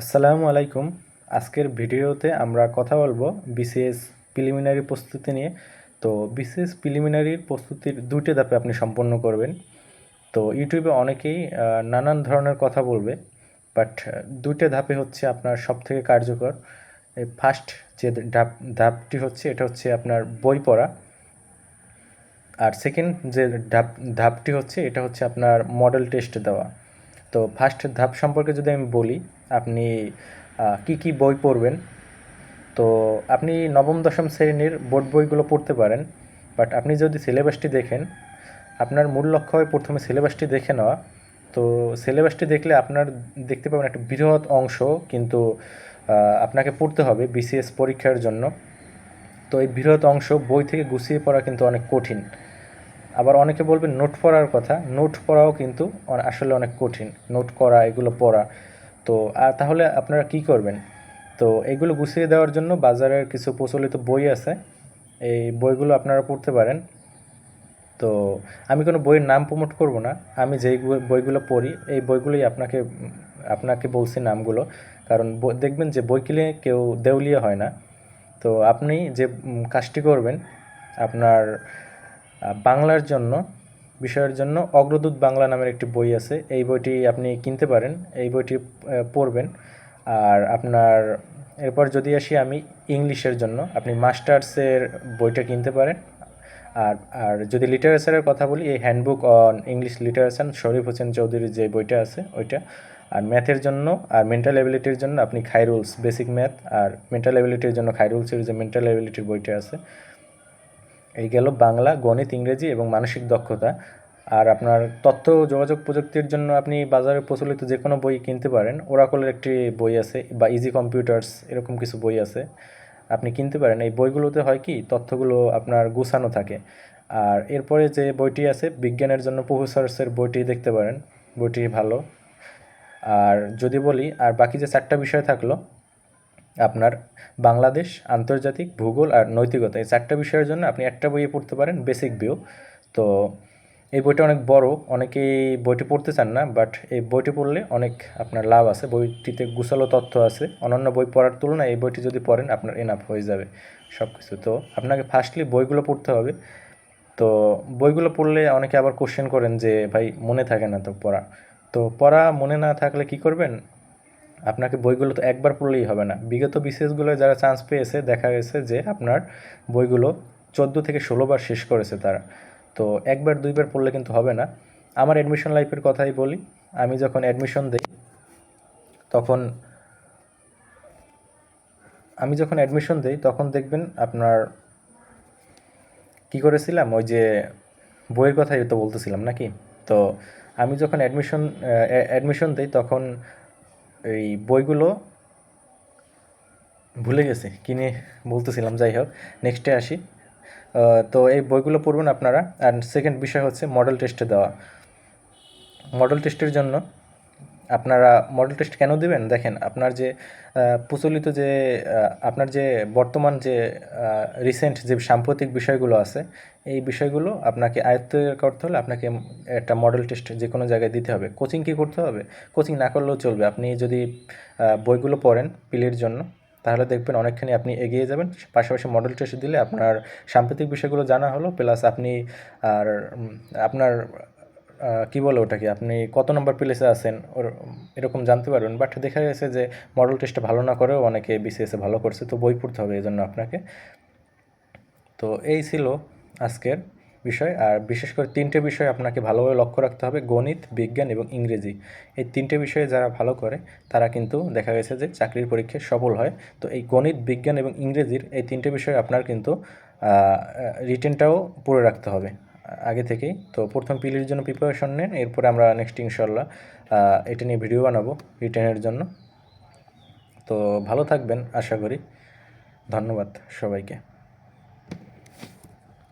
আসসালামু আলাইকুম। আজকের ভিডিওতে আমরা কথা বলবো বিসিএস প্রিলিমিনারি প্রস্তুতি নিয়ে। তো বিসিএস প্রিলিমিনারির প্রস্তুতির দুইটা ধাপে আপনি সম্পন্ন করবেন। তো ইউটিউবে অনেকেই নানান ধরনের কথা বলবে, বাট দুইটা ধাপে হচ্ছে আপনার সবথেকে কার্যকর। এই ফার্স্ট যে ধাপটি হচ্ছে এটা হচ্ছে আপনার বই পড়া, আর সেকেন্ড যে ধাপটি হচ্ছে এটা হচ্ছে আপনার মডেল টেস্ট দেওয়া। তো ফার্স্ট ধাপ সম্পর্কে যদি আমি বলি, আপনি কি কি বই পড়বেন। তো আপনি নবম দশম শ্রেণীর বোর্ড বইগুলো পড়তে পারেন, বাট আপনি যদি সিলেবাসটি দেখেন, আপনার মূল লক্ষ্য হয় প্রথমে সিলেবাসটি দেখে নেওয়া। তো সিলেবাসটি দেখলে আপনার দেখতে পাবেন একটা বৃহৎ অংশ কিন্তু আপনাকে পড়তে হবে বিসিএস পরীক্ষার জন্য। তো এই বৃহৎ অংশ বই থেকে গুছিয়ে পড়া কিন্তু অনেক কঠিন। আবার অনেকে বলবেন নোট পড়ার কথা, নোট পড়াও কিন্তু আসলে অনেক কঠিন, নোট করা এগুলো পড়া। তো তাহলে আপনারা কি করবেন? তো এগুলো গুছিয়ে দেওয়ার জন্য বাজারের কিছু প্রচলিত বই আছে, এই বইগুলো আপনারা পড়তে পারেন। তো আমি কোনো বইয়ের নাম প্রমোট করব না, আমি যেই বইগুলো পড়ি এই বইগুলোই আপনাকে আপনাকে বলছি নামগুলো। কারণ দেখবেন যে বই কিনে কেউ দেউলিয়া হয় না। তো আপনি যে কাজটি করবেন, আপনার বাংলার জন্য বিষয়ের জন্য অগ্রদূত বাংলা নামের একটি বই আছে, এই বইটি আপনি কিনতে পারেন, এই বইটি পড়বেন। আর আপনার এরপর যদি আসি আমি ইংলিশের জন্য, আপনি মাস্টার্সের বইটা কিনতে পারেন। আর আর যদি লিটারেচারের কথা বলি, এই handbook on English literature Sharif Hossain চৌধুরীর যে বইটা আছে ওইটা। আর ম্যাথের জন্য আর মেন্টাল অ্যাবিলিটির জন্য আপনি খাইরুলস বেসিক ম্যাথ, আর মেন্টাল অ্যাবিলিটির জন্য খাইরুলসের যে মেন্টাল অ্যাবিলিটির বইটা আছে। এই গেল বাংলা, গণিত, ইংরেজি এবং মানসিক দক্ষতা। আর আপনার তথ্য যোগাযোগ প্রযুক্তির জন্য আপনি বাজারে প্রচলিত যে কোনো বই কিনতে পারেন, ওরাকলের একটি বই আছে বা ইজি কম্পিউটার্স, এরকম কিছু বই আছে, আপনি কিনতে পারেন। এই বইগুলোতে হয় কি, তথ্যগুলো আপনার গুছানো থাকে। আর এরপরে যে বইটি আছে বিজ্ঞানের জন্য প্রফেসরসের বইটি দেখতে পারেন, বইটি ভালো। আর যদি বলি আর বাকি যে চারটা বিষয় থাকলো, আপনার বাংলাদেশ, আন্তর্জাতিক, ভূগোল আর নৈতিকতা, এই চারটা বিষয়ের জন্য আপনি একটা বইয়ে পড়তে পারেন বেসিক ভিউ। তো এই বইটা অনেক বড়, অনেকেই বইটি পড়তে চান না, বাট এই বইটি পড়লে অনেক আপনার লাভ আছে। বইটিতে গুছালো তথ্য আছে, অন্যান্য বই পড়ার তুলনায় এই বইটি যদি পড়েন আপনার এনাফ হয়ে যাবে সব কিছু। তো আপনাকে ফার্স্টলি বইগুলো পড়তে হবে। তো বইগুলো পড়লে অনেকে আবার কোশ্চেন করেন যে ভাই মনে থাকে না তো পড়া। তো পড়া মনে না থাকলে কি করবেন? আপনাকে বইগুলো তো একবার পড়লেই হবে না। বিগত বিসিএসগুলোয় যারা চান্স পেয়েছে দেখা গেছে যে আপনার বইগুলো 14 থেকে 16 বার শেষ করেছে তারা। তো একবার দুইবার পড়লে কিন্তু হবে না। আমার অ্যাডমিশন লাইফের কথাই বলি, আমি যখন অ্যাডমিশন দিই তখন তখন দেখবেন আপনার কি করেছিলাম, ওই যে বইয়ের কথাই তো বলতেছিলাম নাকি। তো আমি যখন অ্যাডমিশন দিই তখন এই বইগুলো ভুলে গেছি কিনে বলতেছিলাম, যাই হোক নেক্সটে আসি। তো এই বইগুলো পড়বেন আপনারা। আর সেকেন্ড বিষয় হচ্ছে মডেল টেস্টে দেওয়া। মডেল টেস্টের জন্য আপনারা মডেল টেস্ট কেন দিবেন দেখেন, আপনার যে প্রচলিত যে আপনার যে বর্তমান যে রিসেন্ট যে সাম্প্রতিক বিষয়গুলো আছে, এই বিষয়গুলো আপনাকে আয়ত্ত করতে হলে আপনাকে একটা মডেল টেস্ট যে কোনো জায়গায় দিতে হবে। কোচিং কি করতে হবে? কোচিং না করলেও চলবে, আপনি যদি বইগুলো পড়েন পিলির জন্য তাহলে দেখবেন অনেকখানি আপনি এগিয়ে যাবেন। পাশাপাশি মডেল টেস্ট দিলে আপনার সাম্প্রতিক বিষয়গুলো জানা হলো, প্লাস আপনি আর আপনার কী বলে ওটাকে, আপনি কত নম্বর প্লেসে আছেন ওর এরকম জানতে পারবেন। বাট দেখা গেছে যে মডেল টেস্টটা ভালো না করেও অনেকে বিসিএসে ভালো করছে, তো বই পড়তে হবে এই জন্য আপনাকে। তো এই ছিল আজকের বিষয়। আর বিশেষ করে তিনটে বিষয় আপনাকে ভালোভাবে লক্ষ্য রাখতে হবে, গণিত, বিজ্ঞান এবং ইংরেজি। এই তিনটে বিষয়ে যারা ভালো করে তারা কিন্তু দেখা গেছে যে চাকরির পরীক্ষায় সফল হয়। তো এই গণিত, বিজ্ঞান এবং ইংরেজির এই তিনটে বিষয়ে আপনার কিন্তু রিটেনটাও পড়ে রাখতে হবে আগে থেকেই। তো প্রথম পিলির জন্য প্রিপারেশন নেন, এরপরে আমরা নেক্সট ইনশাল্লাহ এটা নিয়ে ভিডিও বানাবো রিটেনের জন্য। তো ভালো থাকবেন আশা করি। ধন্যবাদ সবাইকে।